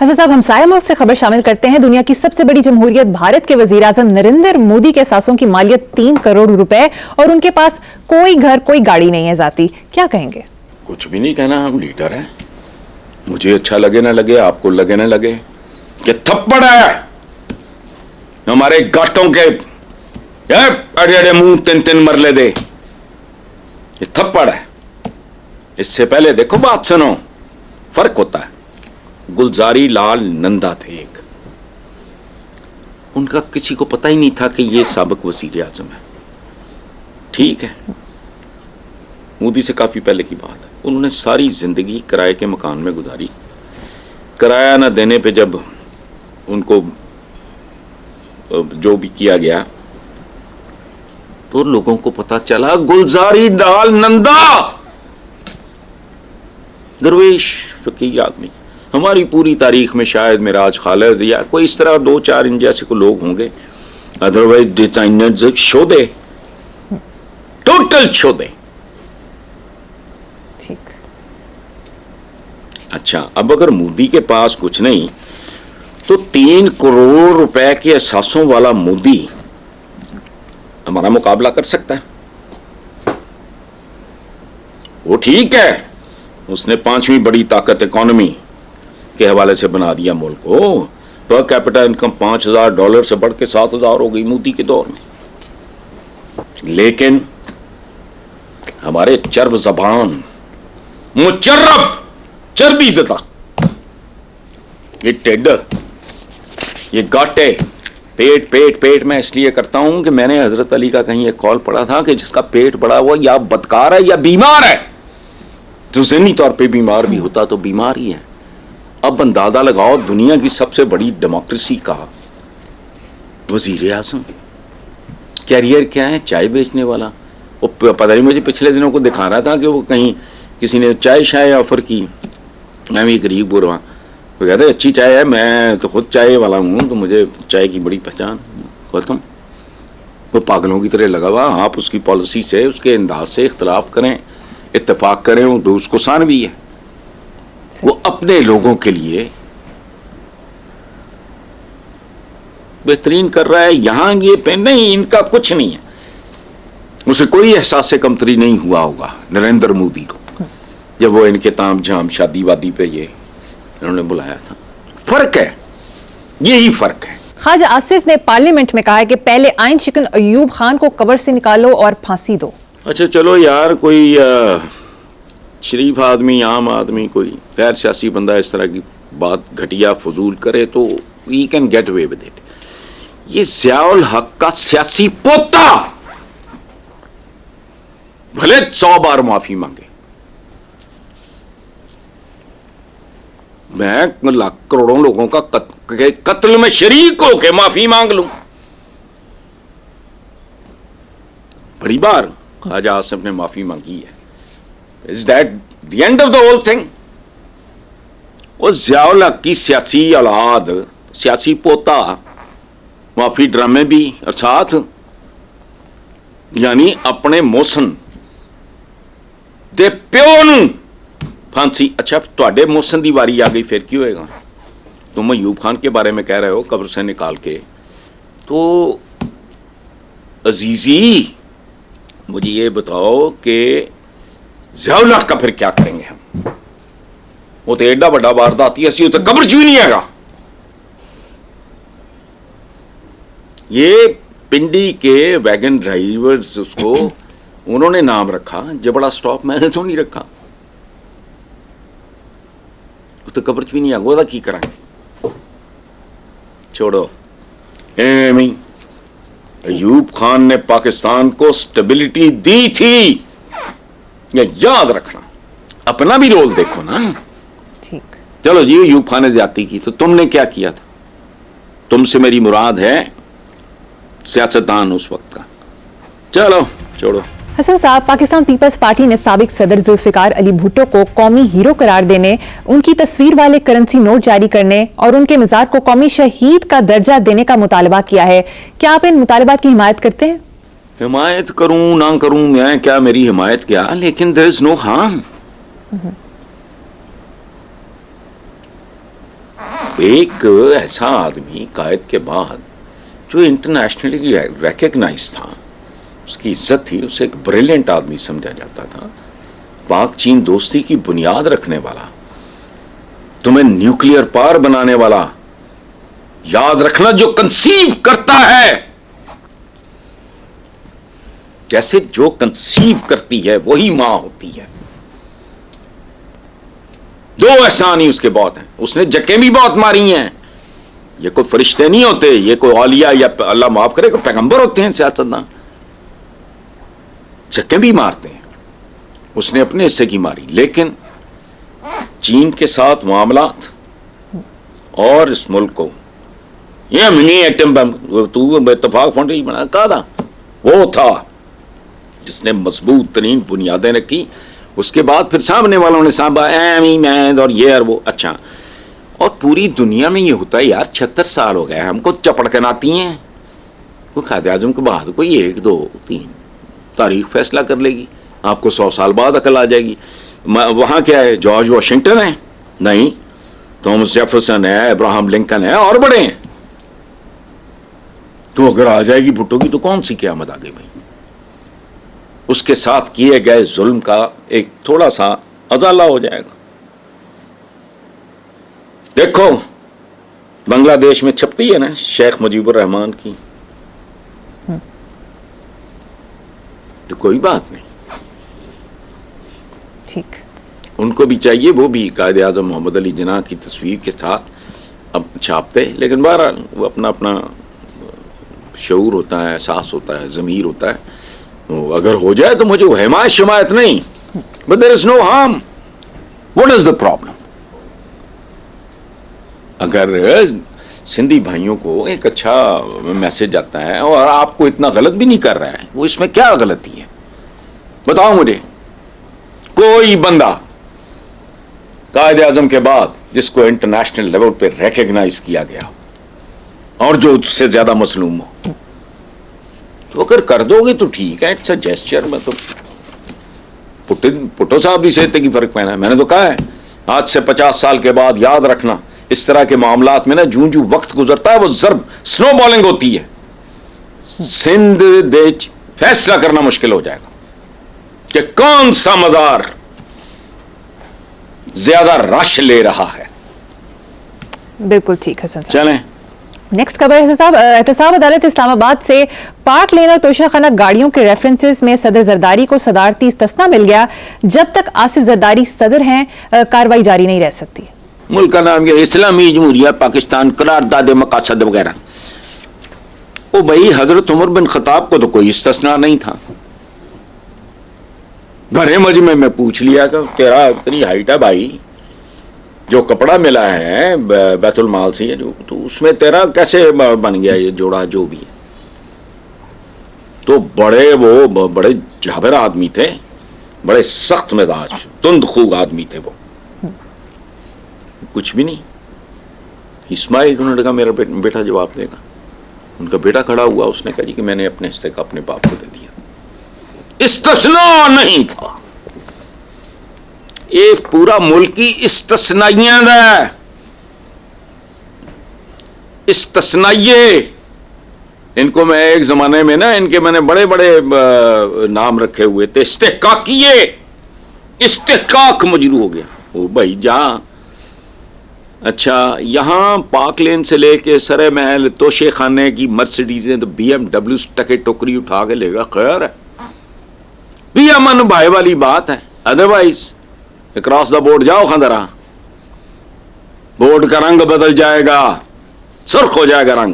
حسن صاحب، ہمسایہ ملک سے خبر شامل کرتے ہیں۔ دنیا کی سب سے بڑی جمہوریت بھارت کے وزیر اعظم نریندر مودی کے اثاثوں کی مالیت 3 کروڑ روپے اور ان کے پاس کوئی گھر کوئی گاڑی نہیں ہے ذاتی، کیا کہیں گے؟ کچھ بھی نہیں کہنا، ہم لیڈر ہیں۔ مجھے اچھا لگے نہ لگے، آپ کو لگے نہ لگے، کہ تھپڑ ہے ہمارے گاٹوں کے اڑے اڑے منہ 3 مرلے دے، یہ تھپڑ ہے۔ اس سے پہلے دیکھو، بات سنو، فرق ہوتا ہے۔ گلزاری لال نندا تھے ایک، ان کا کسی کو پتہ ہی نہیں تھا کہ یہ سابق وزیر اعظم ہے، ٹھیک ہے، مودی سے کافی پہلے کی بات ہے۔ انہوں نے ساری زندگی کرائے کے مکان میں گزاری، کرایہ نہ دینے پہ جب ان کو جو بھی کیا گیا تو لوگوں کو پتا چلا گلزاری لال نندا درویش فقیر آدمی، ہماری پوری تاریخ میں شاید معراج خالد یا کوئی اس طرح 2-4 ان جیسے کو لوگ ہوں گے، ادروائز ڈیزائنرز شودے، ٹوٹل شودے۔ اچھا، اب اگر مودی کے پاس کچھ نہیں تو 3 کروڑ روپے کے اثاثوں والا مودی ہمارا مقابلہ کر سکتا ہے؟ وہ ٹھیک ہے، اس نے 5ویں بڑی طاقت اکانومی کے حوالے سے بنا دیا ملک کو، پر کیپٹا انکم $5,000 سے بڑھ کے 7,000 ہو گئی مودی کے دور میں۔ لیکن ہمارے چرب زبان، مچرب چربی زدہ، یہ ٹیڈ، یہ گاٹے، پیٹ پیٹ پیٹ میں اس لیے کرتا ہوں کہ میں نے حضرت علی کا کہیں ایک قول پڑھا تھا کہ جس کا پیٹ بڑا ہوا یا بدکار ہے یا بیمار ہے، تو ذہنی طور پہ بیمار بھی ہوتا تو بیمار ہی ہے۔ اب اندازہ لگاؤ، دنیا کی سب سے بڑی ڈیموکریسی کا وزیر اعظم، کیریئر کیا ہے؟ چائے بیچنے والا۔ وہ پتہ نہیں، مجھے پچھلے دنوں کو دکھا رہا تھا کہ وہ کہیں کسی نے چائے شائے آفر کی، میں بھی غریب بول رہا، وہ کہتے اچھی چائے ہے، میں تو خود چائے والا ہوں تو مجھے چائے کی بڑی پہچان، ختم۔ وہ پاگلوں کی طرح لگا ہوا، آپ اس کی پالیسی سے، اس کے انداز سے اختلاف کریں، اتفاق کریں، وہ دوست کو سان بھی ہے۔ وہ اپنے لوگوں کے لیے بہترین کر رہا ہے، یہاں یہ پہ نہیں، ان کا کچھ نہیں ہے۔ اسے کوئی احساس کمتری نہیں ہوا ہوگا نریندر مودی کو جب وہ ان کے تام جھام شادی وادی پہ یہ انہوں نے بلایا تھا۔ فرق ہے، یہی فرق ہے۔ خواجہ آصف نے پارلیمنٹ میں کہا ہے کہ پہلے آئین شکن ایوب خان کو قبر سے نکالو اور پھانسی دو۔ اچھا چلو یار، کوئی شریف آدمی، عام آدمی، کوئی غیر سیاسی بندہ اس طرح کی بات گھٹیا فضول کرے تو we can get away with it. یہ ضیاء الحق کا سیاسی پوتا بھلے 100 بار معافی مانگے، میں لاکھ کروڑوں لوگوں کا قتل میں شریک ہو کے معافی مانگ لوں، بڑی بار خواجہ آصف نے معافی مانگی ہے۔ Is that the end of the whole thing؟ وہ ضیاء الحق کی سیاسی اولاد، سیاسی پوتا، معافی ڈرامے بھی، اور ساتھ یعنی اپنے محسن دے پیو نو پھانسی۔ اچھا، تواڈے محسن دی واری آ گئی، پھر کی ہوئے گا؟ تم ایوب خان کے بارے میں کہہ رہے ہو قبر سے نکال کے، تو عزیزی مجھے یہ بتاؤ کہ ضیاء الحق کا پھر کیا کریں گے ہم؟ وہ تو ایڈا بڑا وارداتی ایسی ہوتا قبر چ بھی نہیں ہے گا۔ یہ پنڈی کے ویگن ڈرائیورز اس کو انہوں نے نام رکھا، جبڑا سٹاپ، میں نے تو نہیں رکھا۔ وہ تو قبر چ بھی نہیں آگا، وہ کی کریں گے؟ چھوڑو۔ ایوب خان نے پاکستان کو سٹیبلٹی دی تھی، یاد رکھنا، اپنا بھی رول دیکھو نا۔ چلو جی، ایوب خان نے زیادتی کی تو تم نے کیا کیا تھا؟ تم سے میری مراد ہے سیاستدان اس وقت کا۔ چلو چھوڑو۔ حسن صاحب، پاکستان پیپلز پارٹی نے سابق صدر ذوالفقار علی بھٹو کو قومی ہیرو قرار دینے، ان کی تصویر والے کرنسی نوٹ جاری کرنے اور ان کے مزار کو قومی شہید کا درجہ دینے کا مطالبہ کیا ہے۔ کیا آپ ان مطالبات کی حمایت کرتے ہیں؟ حمایت کروں نہ کروں، میں کیا، میری حمایت کیا، لیکن there is no harm۔ ایک ایسا آدمی قائد کے بعد جو انٹرنیشنلی ریکگنائز تھا, اس کی عزت تھی, اسے ایک بریلینٹ آدمی سمجھا جاتا تھا, پاک چین دوستی کی بنیاد رکھنے والا, تمہیں نیوکلیئر پاور بنانے والا, یاد رکھنا جو کنسیو کرتا ہے, جیسے جو کنسیو کرتی ہے وہی ماں ہوتی ہے. دو احسان ہی اس کے بہت ہیں, اس نے جکیں بھی بہت ماری ہیں. یہ کوئی فرشتے نہیں ہوتے, یہ کوئی اولیاء یا اللہ معاف کرے کوئی پیغمبر ہوتے ہیں سیاستدان, جکیں بھی مارتے ہیں. اس نے اپنے حصے کی ماری, لیکن چین کے ساتھ معاملات اور اس ملک کو یہ منی ایٹم بم تو اتفاق فنڈ بنا کہا تھا, وہ تھا جس نے مضبوط ترین بنیادیں رکھی. اس کے بعد پھر سامنے والوں نے سانبا اور یہ اور وہ. اچھا, اور پوری دنیا میں یہ ہوتا ہے یار, 76 سال ہو گئے ہم کو چپڑکن آتی ہیں. وہ قائد اعظم کے بعد کوئی 1 2 3 تاریخ فیصلہ کر لے گی, آپ کو 100 سال بعد عقل آ جائے گی. وہاں کیا ہے, جارج واشنگٹن ہے نہیں, تھامس جیفرسن ہے, ابراہم لنکن ہے, اور بڑے ہیں. تو اگر آ جائے گی بھٹو کی تو کون سی قیامت آ گئی بھائی. اس کے ساتھ کیے گئے ظلم کا ایک تھوڑا سا ازالہ ہو جائے گا. دیکھو بنگلہ دیش میں چھپتی ہے نا شیخ مجیب الرحمان کی, تو کوئی بات نہیں, ٹھیک, ان کو بھی چاہیے وہ بھی قائد اعظم محمد علی جناح کی تصویر کے ساتھ اب چھاپتے. لیکن بہرحال وہ اپنا اپنا شعور ہوتا ہے, احساس ہوتا ہے, ضمیر ہوتا ہے. اگر ہو جائے تو مجھے حمایت شمایت نہیں, but there is no harm. What is the problem? اگر سندھی بھائیوں کو ایک اچھا میسج آتا ہے اور آپ کو اتنا غلط بھی نہیں کر رہا ہے, وہ اس میں کیا غلطی ہے بتاؤ مجھے. کوئی بندہ قائد اعظم کے بعد جس کو انٹرنیشنل لیول پہ ریکگنائز کیا گیا اور جو اس سے زیادہ مظلوم ہو, تو اگر کر دو گے تو ٹھیک ہے, اٹس اے جیسچر. میں تو پٹو صاحب بھی سہتے کی فرق پہنا ہے. میں نے تو کہا ہے آج سے 50 سال کے بعد یاد رکھنا اس طرح کے معاملات میں نا جوں جوں وقت گزرتا ہے وہ ضرب سنو بالنگ ہوتی ہے. سندھ دیج فیصلہ کرنا مشکل ہو جائے گا کہ کون سا مزار زیادہ رش لے رہا ہے. بالکل ٹھیک حسن صاحب. چلیں نیکسٹ خبر ہے صاحب, احتساب عدالت اسلام آباد سے پاک لین اور توشہ خانہ گاڑیوں کے ریفرنسز میں صدر زرداری کو صدارتی استثنا مل گیا. جب تک آصف زرداری صدر ہیں کاروائی جاری نہیں رہ سکتی. ملک کا نام کیا, اسلامی جمہوریہ پاکستان, قرارداد مقاصد وغیرہ. او بھائی حضرت عمر بن خطاب کو تو کوئی استثنا نہیں تھا. بھرے مجمع میں پوچھ لیا کہ تیرا اتنی ہائٹ ہے بھائی, جو کپڑا ملا ہے بیت المال سے جو, تو اس میں تیرا کیسے بن گیا یہ جوڑا جو بھی ہے. تو بڑے جابر آدمی تھے, بڑے سخت مزاج, تند خوگ آدمی تھے. وہ کچھ بھی نہیں. اسماعیل انہوں نے کہا میرا بیٹا جواب دے گا. ان کا بیٹا کھڑا ہوا, اس نے کہا جی کہ میں نے اپنے حصے کا اپنے باپ کو دے دیا. استثناء نہیں تھا, یہ پورا ملک کی استثنائیاں ہے. استثنائیے ان کو میں ایک زمانے میں نا ان کے میں نے بڑے بڑے نام رکھے ہوئے تھے. استحقاقیے, استحقاق مجروح ہو گیا. او بھائی جہاں اچھا یہاں پاک لین سے لے کے سرے محل توشے خانے کی مرسیڈیزیں تو BMW ٹکے ٹوکری اٹھا کے لے گا, خیر ہے, بھی امن بھائی والی بات ہے. ادروائز اکراس دا بورڈ جاؤ خاندرا, بورڈ کا رنگ بدل جائے گا, سرخ ہو جائے گا رنگ.